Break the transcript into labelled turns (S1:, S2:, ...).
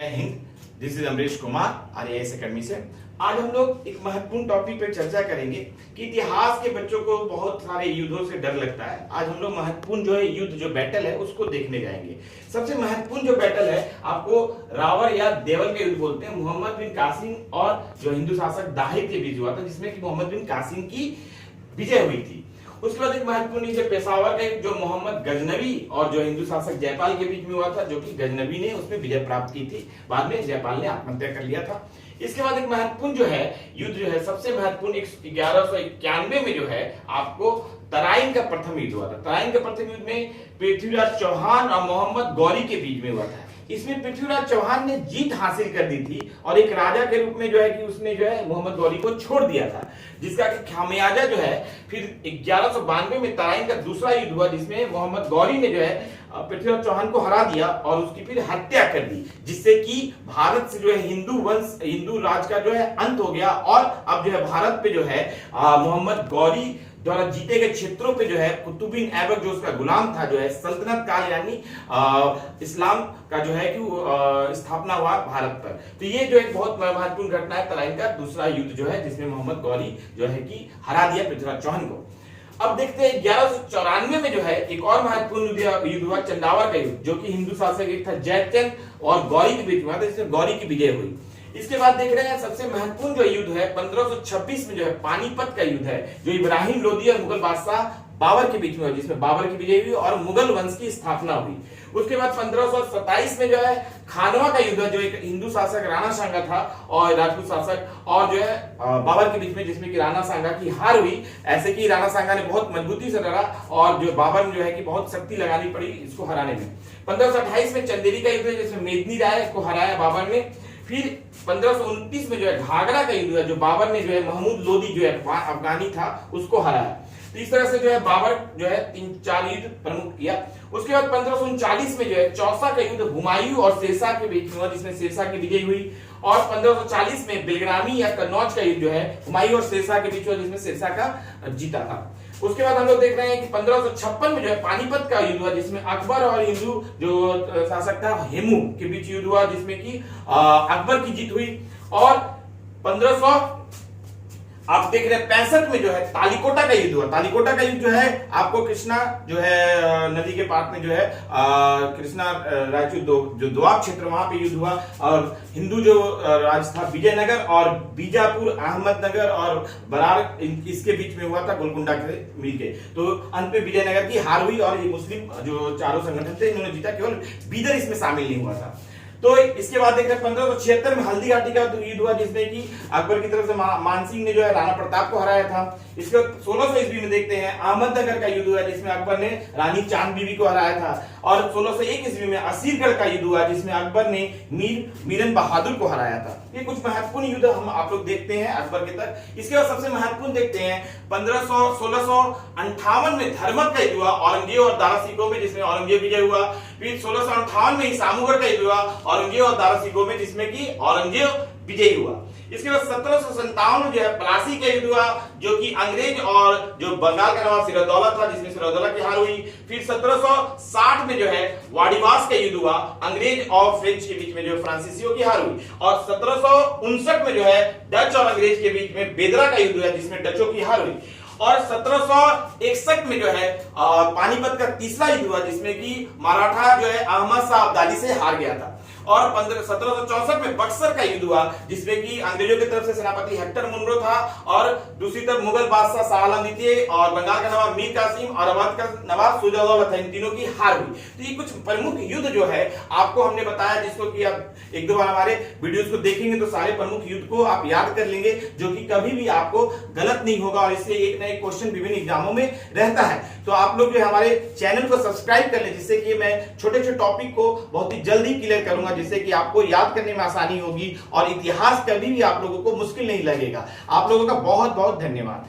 S1: जय हिंद। This is Amrish Kumar RIS academy से। आज हम लोग एक महत्वपूर्ण टॉपिक पर चर्चा करेंगे कि इतिहास के बच्चों को बहुत सारे युद्धों से डर लगता है। आज हम लोग महत्वपूर्ण जो है युद्ध जो बैटल है उसको देखने जाएंगे। सबसे महत्वपूर्ण जो बैटल है आपको रावण या देवल का युद्ध बोलते हैं, मोहम्मद बिन कासिम और जो हिंदू शासक दाहिर के बीच हुआ था, जिसमें कि मोहम्मद बिन कासिम की विजय हुई थी। उसके बाद एक महत्वपूर्ण जो पेशावर का जो मोहम्मद गजनवी और जो हिंदू शासक जयपाल के बीच में हुआ था, जो कि गजनवी ने उसमें विजय प्राप्त की थी। बाद में जयपाल ने आत्महत्या कर लिया था। इसके बाद एक महत्वपूर्ण जो है युद्ध जो है सबसे महत्वपूर्ण 1191 में जो है आपको तराइन का प्रथम युद्ध हुआ था। तराइन के प्रथम युद्ध में पृथ्वीराज चौहान और मोहम्मद गौरी के बीच में हुआ था। इसमें पृथ्वीराज चौहान ने जीत हासिल कर दी थी और एक राजा के रूप में जो है कि उसने जो है मोहम्मद गौरी को छोड़ दिया था, जिसका कि खामियाजा जो है फिर 1192 में तराइन का दूसरा युद्ध हुआ, जिसमें मोहम्मद गौरी ने जो है पृथ्वीराज चौहान को हरा दिया और उसकी फिर हत्या कर दी, जिससे कि भारत से जो है हिंदू राज का जो है अंत हो गया। और अब जो है भारत पे जो है मोहम्मद गौरी द्वारा जीते गए क्षेत्रों पे जो है कुतुबुद्दीन ऐबक जो उसका गुलाम था जो है सल्तनत काल यानी इस्लाम का जो है कि स्थापना हुआ भारत पर। तो ये जो एक बहुत महत्वपूर्ण घटना है तराइन का दूसरा युद्ध जो है, जिसमें मोहम्मद गौरी जो है कि हरा दिया पृथ्वीराज चौहान को। अब देखते हैं 1194 में जो है एक और महत्वपूर्ण युद्ध हुआ, चंदावर का युद्ध, जो कि हिंदू शासक एक था जयचंद और गौरी के बीच में हुआ था, जिसमें गौरी की विजय हुई। इसके बाद देख रहे हैं सबसे महत्वपूर्ण जो युद्ध है 1526 में जो है पानीपत का युद्ध है, जो इब्राहिम लोदी और मुगल बादशाह बाबर के बीच में हुआ, जिसमें बाबर की विजय हुई और मुगल वंश की स्थापना हुई। उसके बाद 1527 में जो है खानवा का युद्ध है, जो एक हिंदू शासक राणा सांगा था और राजपूत शासक और जो है बाबर के बीच में, जिसमें कि राणा सांगा की हार हुई। ऐसे कि राणा सांगा ने बहुत मजबूती से लड़ा और जो बाबर ने जो है कि बहुत शक्ति लगानी पड़ी इसको हराने में। 1528 में चंदेरी का युद्ध है, जिसमें मेदिनी राय को हराया बाबर ने। फिर 1529 में जो है घाघरा का युद्ध है, जो बाबर ने जो है महमूद लोदी जो है अफगानी था उसको हराया। तो इस तरह से जो है बाबर जो है 3-4 युद्ध प्रमुख किया। उसके बाद 1539 में जो है चौसा का युद्ध हुमायूं और शेरशाह के बीच में हुआ, जिसमें शेरशाह की विजय हुई। और 1540 में बेलग्रामी या कन्नौज का युद्ध जो है हुमायूं और शेरशाह के बीच हुआ, जिसमें शेरशाह का जीता था। उसके बाद हम लोग देख रहे हैं कि 1556 में जो है पानीपत का युद्ध हुआ, जिसमें अकबर और हिंदू जो शासक था हेमू के बीच युद्ध हुआ, जिसमें कि अकबर की जीत हुई। और 1500 आप देख रहे हैं 65 में जो है तालिकोटा का युद्ध हुआ। तालिकोटा का युद्ध जो है आपको कृष्णा जो है नदी के पास में जो है कृष्णा रायचूर जो दोआब क्षेत्र वहां पे युद्ध हुआ और हिंदू जो राज था विजयनगर और बीजापुर अहमदनगर और बरार इसके बीच में हुआ था गोलकुंडा के मिलके। तो अंत में विजयनगर की हार हुई और ये मुस्लिम जो चारों संगठन थे इन्होंने जीता, केवल बीदर इसमें शामिल नहीं हुआ था। तो इसके बाद देखते हैं 1576 में हल्दी घाटी का युद्ध हुआ, जिसमें कि अकबर की तरफ से मानसिंह ने जो है राणा प्रताप को हराया था। इसके बाद 1600 ईस्वी में देखते हैं अहमदनगर का युद्ध हुआ, जिसमें अकबर ने रानी चांद बीबी को हराया था। और 1601 ईस्वी में असीरगढ़ का युद्ध हुआ, जिसमें अकबर ने मीरन बहादुर को हराया था। ये कुछ महत्वपूर्ण युद्ध हम आप लोग देखते हैं अकबर के तक। इसके बाद सबसे महत्वपूर्ण देखते हैं 1658 में धर्मत का युद्ध हुआ औरंगजेब और दारा सिकोह में, जिसमें औरंगजेब विजय हुआ। फिर 1658 में सामूगढ़ का युद्ध हुआ औरंगजेब और दारा सिकोह में, जिसमें कि औरंगजेब विजयी हुआ। इसके बाद 1757 में जो है प्लासी का युद्ध हुआ, जो कि अंग्रेज और जो बंगाल का नवाब सिराजदौला था, जिसमें सिराजदौला की हार हुई। फिर 1760 में जो है वाडिवास का युद्ध हुआ, अंग्रेज और फ्रेंच के बीच में जो फ्रांसीसियों की हार हुई। और 1759 में जो है डच और अंग्रेज के बीच में बेदरा का युद्ध हुआ, जिसमें डचों की हार हुई। और 1761 में जो है पानीपत का तीसरा युद्ध हुआ, जिसमें कि मराठा जो है अहमद शाह अब्दाली से हार गया था। और 1764 में बक्सर का युद्ध हुआ, जिसमें कि अंग्रेजों की तरफ से सेनापति हेक्टर मुनरो था और दूसरी तरफ मुगल बादशाह शाह आलम द्वितीय और बंगाल का नवाब मीर कासिम और अवध का नवाब शुजा-उद-दौला था, इन तीनों की हार हुई। तो ये कुछ प्रमुख युद्ध जो है आपको हमने बताया, जिसको कि आप एक दो बार हमारे वीडियोस को देखेंगे तो सारे प्रमुख युद्ध को आप याद कर लेंगे, जो कि कभी भी आपको गलत नहीं होगा और इससे एक ना एक क्वेश्चन विभिन्न एग्जामों में रहता है। तो आप लोग जो हमारे चैनल को सब्सक्राइब कर ले, जिससे कि मैं छोटे छोटे टॉपिक को बहुत ही जल्दी क्लियर करूंगा, जिससे कि आपको याद करने में आसानी होगी और इतिहास कभी भी आप लोगों को मुश्किल नहीं लगेगा। आप लोगों का बहुत बहुत धन्यवाद।